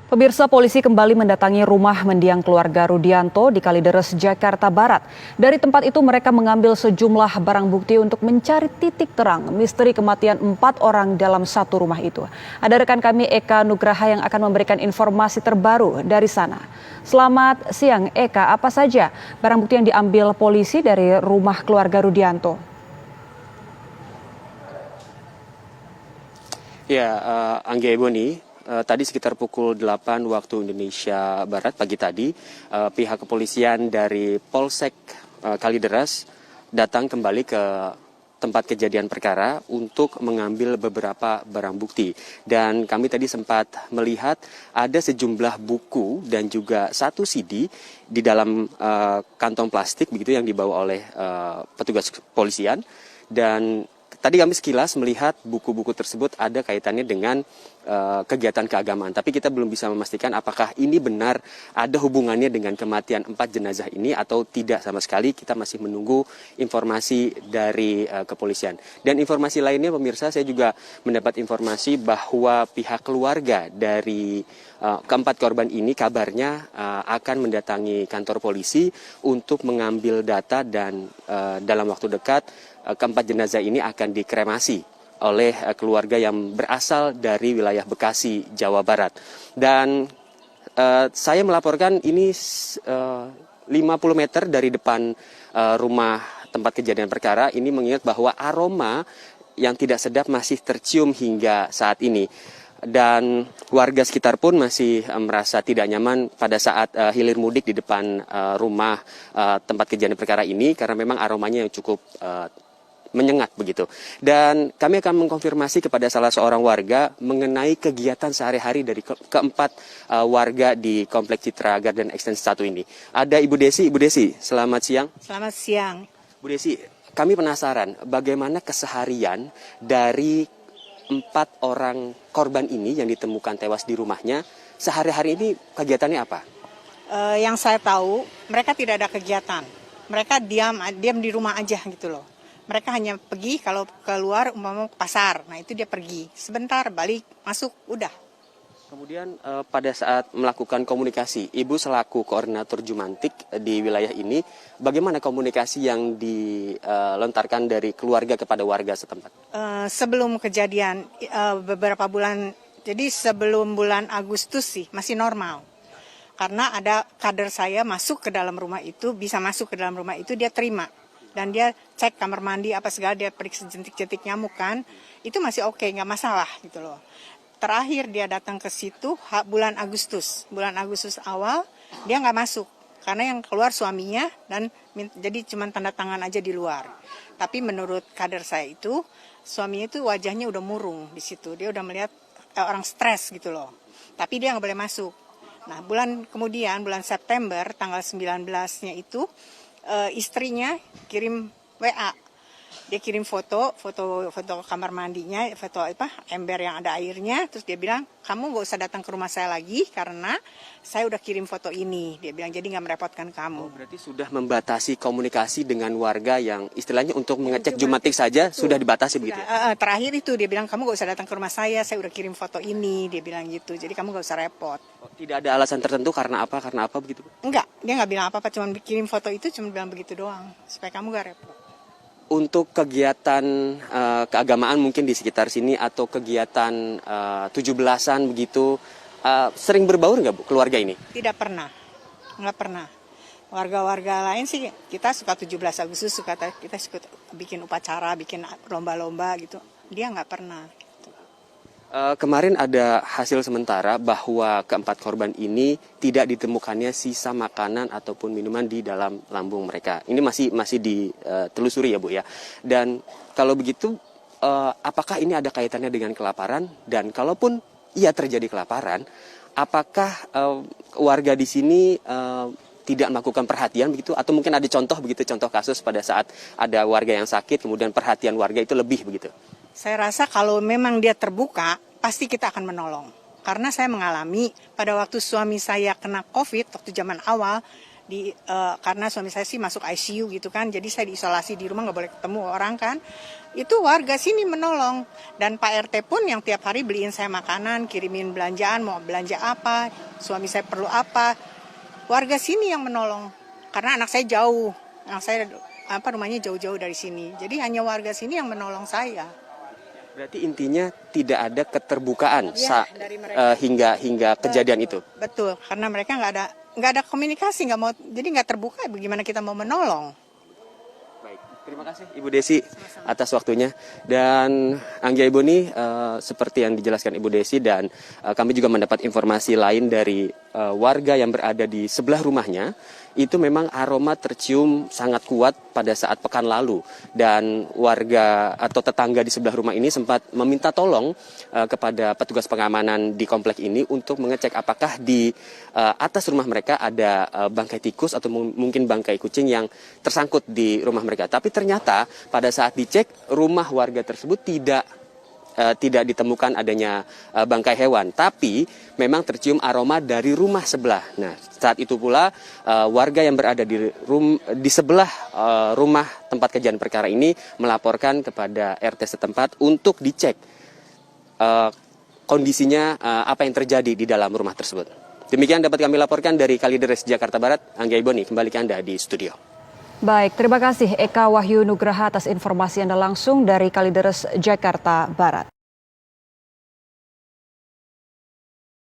Pemirsa, polisi kembali mendatangi rumah mendiang keluarga Rudianto di Kalideres, Jakarta Barat. Dari tempat itu mereka mengambil sejumlah barang bukti untuk mencari titik terang misteri kematian 4 orang dalam satu rumah itu. Ada rekan kami Eka Nugraha yang akan memberikan informasi terbaru dari sana. Selamat siang Eka, apa saja barang bukti yang diambil polisi dari rumah keluarga Rudianto? Ya, Angga Eboni. Tadi sekitar pukul 8 waktu Indonesia Barat pagi tadi, pihak kepolisian dari Polsek Kalideres datang kembali ke tempat kejadian perkara untuk mengambil beberapa barang bukti. Dan kami tadi sempat melihat ada sejumlah buku dan juga satu CD di dalam kantong plastik begitu yang dibawa oleh petugas kepolisian. Dan tadi kami sekilas melihat buku-buku tersebut ada kaitannya dengan kegiatan keagamaan. Tapi kita belum bisa memastikan apakah ini benar ada hubungannya dengan kematian 4 jenazah ini atau tidak sama sekali. Kita masih menunggu informasi dari kepolisian. Dan informasi lainnya pemirsa, saya juga mendapat informasi bahwa pihak keluarga dari keempat korban ini kabarnya akan mendatangi kantor polisi untuk mengambil data dan dalam waktu dekat keempat jenazah ini akan dikremasi oleh keluarga yang berasal dari wilayah Bekasi, Jawa Barat. Dan saya melaporkan ini 50 meter dari depan rumah tempat kejadian perkara. Ini mengingat bahwa aroma yang tidak sedap masih tercium hingga saat ini. Dan warga sekitar pun masih merasa tidak nyaman pada saat hilir mudik di depan rumah tempat kejadian perkara ini karena memang aromanya yang cukup menyengat begitu. Dan kami akan mengkonfirmasi kepada salah seorang warga mengenai kegiatan sehari-hari dari keempat warga di Komplek Citra Garden Extension 1 ini. Ada Ibu Desi. Ibu Desi, selamat siang. Selamat siang. Bu Desi, kami penasaran bagaimana keseharian dari 4 orang korban ini yang ditemukan tewas di rumahnya. Sehari-hari ini kegiatannya apa? Yang saya tahu, mereka tidak ada kegiatan. Mereka diam di rumah aja gitu loh. Mereka hanya pergi kalau keluar umpama ke pasar. Nah itu dia pergi. Sebentar balik, masuk, udah. Kemudian pada saat melakukan komunikasi, Ibu selaku koordinator Jumantik di wilayah ini, bagaimana komunikasi yang dilontarkan dari keluarga kepada warga setempat? Sebelum kejadian beberapa bulan, jadi sebelum bulan Agustus sih masih normal. Karena ada kader saya masuk ke dalam rumah itu, bisa masuk ke dalam rumah itu, dia terima. Dan dia cek kamar mandi apa segala, dia periksa jentik-jentik nyamuk kan, itu masih oke, nggak masalah gitu loh. Terakhir dia datang ke situ bulan Agustus awal dia nggak masuk karena yang keluar suaminya dan jadi cuma tanda tangan aja di luar. Tapi menurut kader saya itu suaminya itu wajahnya udah murung di situ, dia udah melihat orang stres gitu loh. Tapi dia nggak boleh masuk. Nah bulan September tanggal 19-nya itu istrinya kirim WA. Dia kirim foto kamar mandinya, foto ember yang ada airnya. Terus dia bilang, kamu gak usah datang ke rumah saya lagi karena saya udah kirim foto ini. Dia bilang, jadi gak merepotkan kamu. Oh, berarti sudah membatasi komunikasi dengan warga yang istilahnya untuk mengecek Jumantik saja sudah dibatasi begitu ya? Terakhir itu dia bilang, kamu gak usah datang ke rumah saya udah kirim foto ini. Dia bilang gitu, jadi kamu gak usah repot. Oh, tidak ada alasan tertentu karena apa begitu? Enggak, dia gak bilang apa-apa, cuma kirim foto itu cuma bilang begitu doang. Supaya kamu gak repot. Untuk kegiatan keagamaan mungkin di sekitar sini atau kegiatan 17-an begitu, sering berbaur nggak Bu keluarga ini? Tidak pernah, nggak pernah. Warga-warga lain sih kita suka 17 Agustus, kita suka bikin upacara, bikin lomba-lomba gitu. Dia nggak pernah. Kemarin ada hasil sementara bahwa keempat korban ini tidak ditemukannya sisa makanan ataupun minuman di dalam lambung mereka. Ini masih ditelusuri ya Bu ya. Dan kalau begitu, apakah ini ada kaitannya dengan kelaparan? Dan kalaupun ia terjadi kelaparan, apakah warga di sini tidak melakukan perhatian begitu? Atau mungkin ada contoh kasus pada saat ada warga yang sakit, kemudian perhatian warga itu lebih begitu? Saya rasa kalau memang dia terbuka, pasti kita akan menolong. Karena saya mengalami pada waktu suami saya kena COVID, waktu zaman awal, karena suami saya sih masuk ICU gitu kan, jadi saya diisolasi di rumah, nggak boleh ketemu orang kan. Itu warga sini menolong, dan Pak RT pun yang tiap hari beliin saya makanan, kirimin belanjaan, mau belanja apa, suami saya perlu apa, warga sini yang menolong. Karena anak saya jauh, anak saya rumahnya jauh-jauh dari sini, jadi hanya warga sini yang menolong saya. Berarti intinya tidak ada keterbukaan Ya, dari mereka. hingga kejadian itu. Betul, karena mereka nggak ada komunikasi, jadi nggak terbuka. Bagaimana kita mau menolong? Baik, terima kasih Ibu Desi atas waktunya. Dan Anggia Ebony, seperti yang dijelaskan Ibu Desi, dan kami juga mendapat informasi lain dari warga yang berada di sebelah rumahnya, itu memang aroma tercium sangat kuat pada saat pekan lalu, dan warga atau tetangga di sebelah rumah ini sempat meminta tolong kepada petugas pengamanan di komplek ini untuk mengecek apakah di atas rumah mereka ada bangkai tikus atau mungkin bangkai kucing yang tersangkut di rumah mereka. Tapi ternyata pada saat dicek, rumah warga tersebut tidak ditemukan adanya bangkai hewan, tapi memang tercium aroma dari rumah sebelah. Nah, saat itu pula warga yang berada di sebelah rumah tempat kejadian perkara ini melaporkan kepada RT setempat untuk dicek kondisinya apa yang terjadi di dalam rumah tersebut. Demikian dapat kami laporkan dari Kalideres, Jakarta Barat. Anggia Ebony, kembali ke Anda di studio. Baik, terima kasih Eka Wahyu Nugraha atas informasi Anda langsung dari Kalideres, Jakarta Barat.